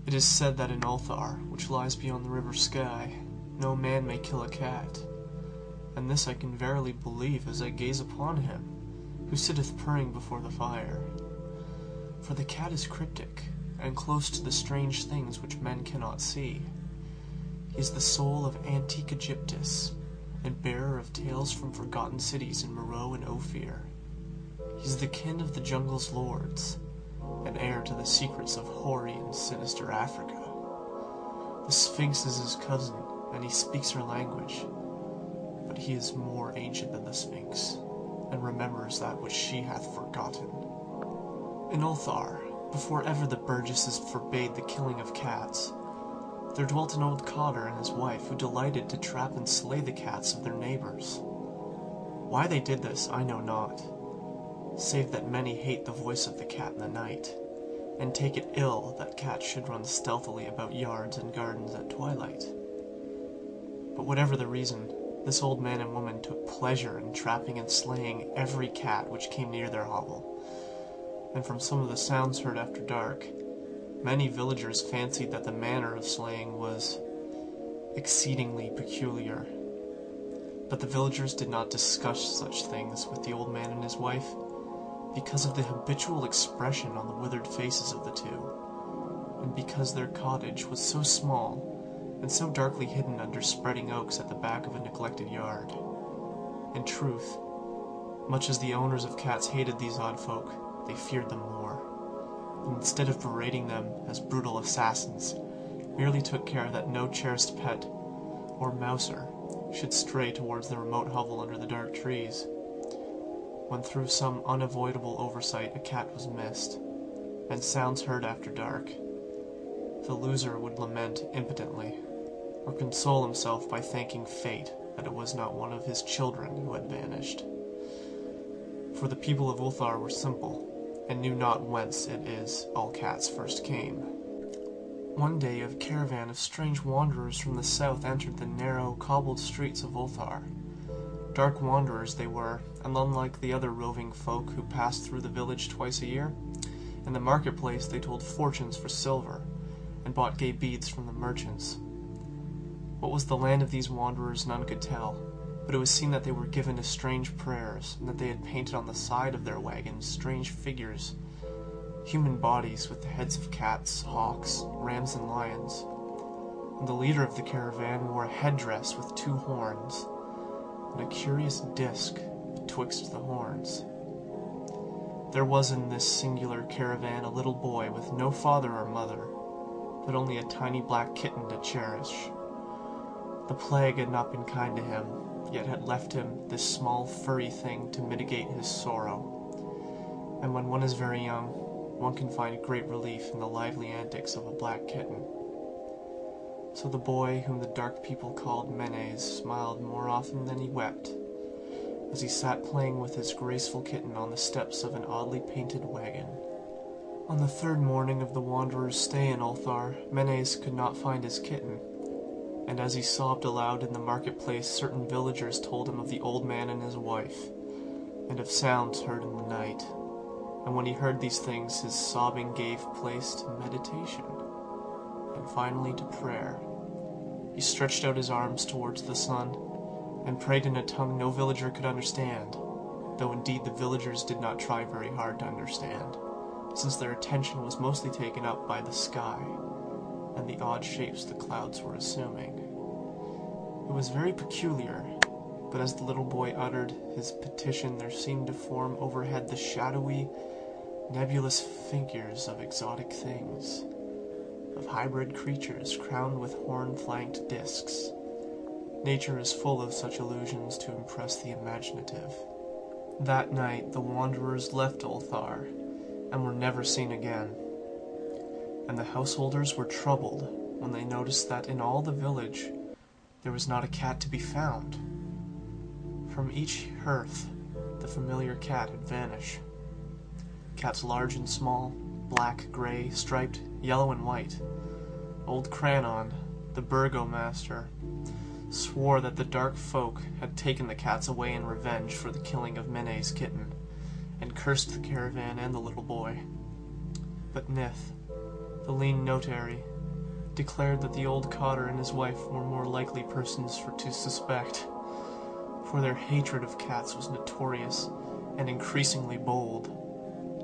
It is said that in Ulthar, which lies beyond the river Sky, no man may kill a cat, and this I can verily believe as I gaze upon him, who sitteth purring before the fire. For the cat is cryptic, and close to the strange things which men cannot see. He is the soul of antique Egyptus, and bearer of tales from forgotten cities in Meroe and Ophir. He is the kin of the jungle's lords, and heir to the secrets of hoary and sinister Africa. The Sphinx is his cousin, and he speaks her language, but he is more ancient than the Sphinx, and remembers that which she hath forgotten. In Ulthar, before ever the burgesses forbade the killing of cats, there dwelt an old cotter and his wife who delighted to trap and slay the cats of their neighbors. Why they did this I know not, save that many hate the voice of the cat in the night, and take it ill that cats should run stealthily about yards and gardens at twilight. But whatever the reason, this old man and woman took pleasure in trapping and slaying every cat which came near their hovel, and from some of the sounds heard after dark, many villagers fancied that the manner of slaying was exceedingly peculiar. But the villagers did not discuss such things with the old man and his wife, because of the habitual expression on the withered faces of the two, and because their cottage was so small and so darkly hidden under spreading oaks at the back of a neglected yard. In truth, much as the owners of cats hated these odd folk, they feared them more, and instead of berating them as brutal assassins, merely took care that no cherished pet or mouser should stray towards the remote hovel under the dark trees. When through some unavoidable oversight a cat was missed, and sounds heard after dark, the loser would lament impotently, or console himself by thanking fate that it was not one of his children who had vanished. For the people of Ulthar were simple, and knew not whence it is all cats first came. One day a caravan of strange wanderers from the south entered the narrow, cobbled streets of Ulthar. Dark wanderers they were, and unlike the other roving folk who passed through the village twice a year, in the marketplace they told fortunes for silver, and bought gay beads from the merchants. What was the land of these wanderers none could tell, but it was seen that they were given to strange prayers, and that they had painted on the side of their wagons strange figures, human bodies with the heads of cats, hawks, rams, and lions. And the leader of the caravan wore a headdress with 2 horns, and a curious disc betwixt the horns. There was in this singular caravan a little boy with no father or mother, but only a tiny black kitten to cherish. The plague had not been kind to him, yet had left him this small furry thing to mitigate his sorrow. And when one is very young, one can find great relief in the lively antics of a black kitten. So the boy, whom the dark people called Menes, smiled more often than he wept, as he sat playing with his graceful kitten on the steps of an oddly painted wagon. On the 3rd morning of the wanderer's stay in Ulthar, Menes could not find his kitten, and as he sobbed aloud in the marketplace, certain villagers told him of the old man and his wife, and of sounds heard in the night. And when he heard these things, his sobbing gave place to meditation, and finally to prayer. He stretched out his arms towards the sun, and prayed in a tongue no villager could understand, though indeed the villagers did not try very hard to understand, since their attention was mostly taken up by the sky, and the odd shapes the clouds were assuming. It was very peculiar, but as the little boy uttered his petition, there seemed to form overhead the shadowy, nebulous figures of exotic things, of hybrid creatures crowned with horn-flanked discs. Nature is full of such illusions to impress the imaginative. That night the wanderers left Ulthar, and were never seen again, and the householders were troubled when they noticed that in all the village there was not a cat to be found. From each hearth the familiar cat had vanished. Cats large and small, black, gray, striped, yellow and white. Old Cranon, the burgomaster, swore that the dark folk had taken the cats away in revenge for the killing of Menes' kitten, and cursed the caravan and the little boy. But Nith, the lean notary, declared that the old cotter and his wife were more likely persons to suspect, for their hatred of cats was notorious and increasingly bold.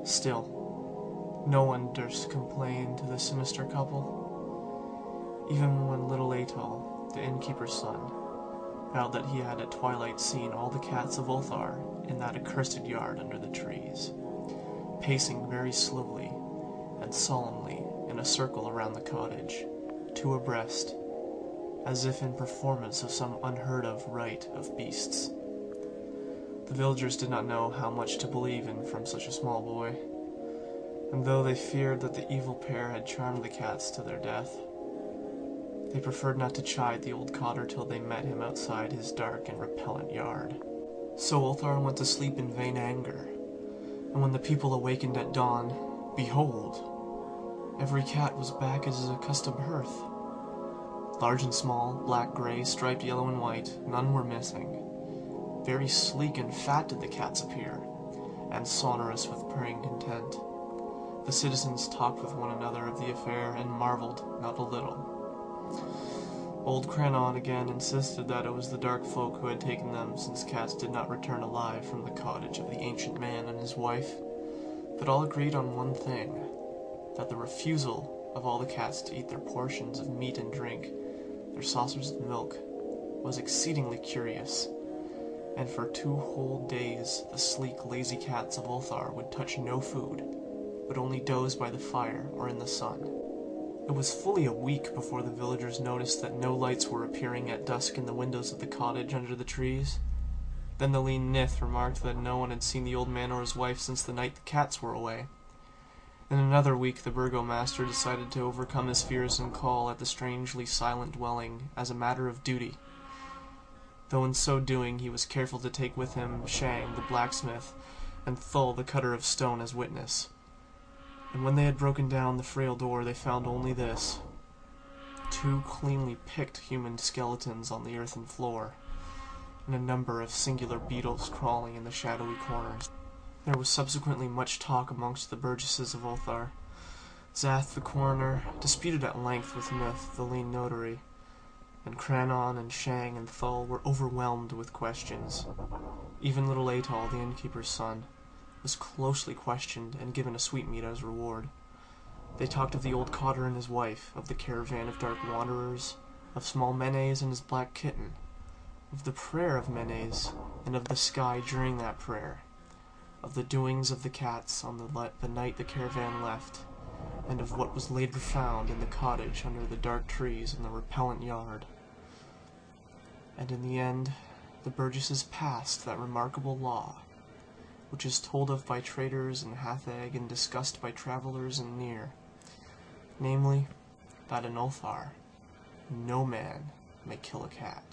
Still, no one durst complain to the sinister couple, even when little Atoll, the innkeeper's son, vowed that he had at twilight seen all the cats of Ulthar in that accursed yard under the trees, pacing very slowly and solemnly in a circle around the cottage, two abreast, as if in performance of some unheard-of rite of beasts. The villagers did not know how much to believe in from such a small boy, and though they feared that the evil pair had charmed the cats to their death, they preferred not to chide the old cotter till they met him outside his dark and repellent yard. So Ulthar went to sleep in vain anger, and when the people awakened at dawn, behold, every cat was back at his accustomed hearth. Large and small, black, gray, striped, yellow, and white, none were missing. Very sleek and fat did the cats appear, and sonorous with purring content. The citizens talked with one another of the affair, and marveled not a little. Old Cranon again insisted that it was the dark folk who had taken them, since cats did not return alive from the cottage of the ancient man and his wife. But all agreed on one thing, that the refusal of all the cats to eat their portions of meat and drink, their saucers of milk, was exceedingly curious, and for 2 whole days the sleek, lazy cats of Ulthar would touch no food, but only doze by the fire or in the sun. It was fully a week before the villagers noticed that no lights were appearing at dusk in the windows of the cottage under the trees. Then the lean Nith remarked that no one had seen the old man or his wife since the night the cats were away. In another week the burgomaster decided to overcome his fears and call at the strangely silent dwelling as a matter of duty, though in so doing he was careful to take with him Shang, the blacksmith, and Thull, the cutter of stone, as witness. And when they had broken down the frail door, they found only this: 2 cleanly picked human skeletons on the earthen floor, and a number of singular beetles crawling in the shadowy corners. There was subsequently much talk amongst the burgesses of Ulthar. Zath, the coroner, disputed at length with Nith, the lean notary, and Cranon and Shang and Thull were overwhelmed with questions. Even little Atoll, the innkeeper's son, was closely questioned and given a sweetmeat as reward. They talked of the old cotter and his wife, of the caravan of dark wanderers, of small Menes and his black kitten, of the prayer of Menes, and of the sky during that prayer, of the doings of the cats on the night the caravan left, and of what was later found in the cottage under the dark trees in the repellent yard. And in the end, the burgesses passed that remarkable law, which is told of by traders in Hatheg and discussed by travelers in Near, namely, that in Ulthar no man may kill a cat.